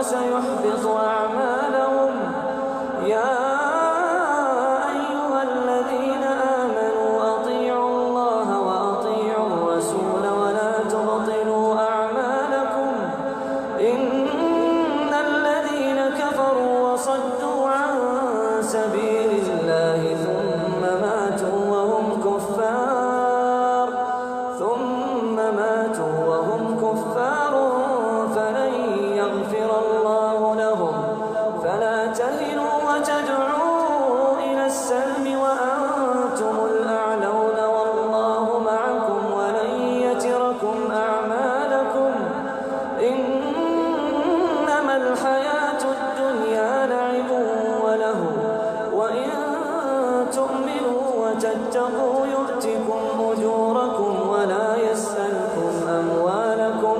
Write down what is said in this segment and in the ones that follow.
وسيحبط أعمالهم. يا أيها الذين آمنوا أطيعوا الله وأطيعوا الرسول ولا تبطلوا أعمالكم. إن الذين كفروا وصدوا عن سبيل الله ثم ماتوا وهم كفار فلن يغفر الله لهم. فلا تهنوا وتدعوا إلى السلم وأنتم الأعلون والله معكم ولن يتركم أعمالكم. إنما الحياة الدنيا لعب ولهو وإن تؤمنوا وتتقوا يؤتكم أجوركم ولا يسألكم أموالكم.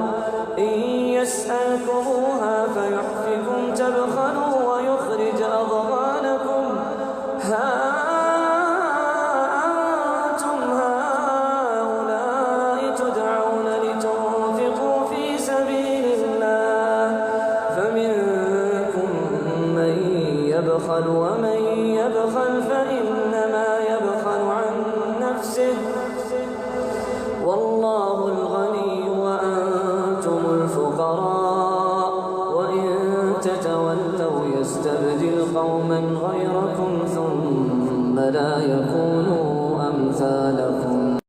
إن يسألكموها فيحفكم تبخلوا ويخرج أضغانكم. ها أنتم هؤلاء تدعون لتنفقوا في سبيل الله فمنكم من يبخل ومن يبخل فإنما يبخل عن نفسه والله الغني وأنتم الفقراء. وإن تتولوا يستبدل قوما غيركم ثم لا يكونوا أمثالكم.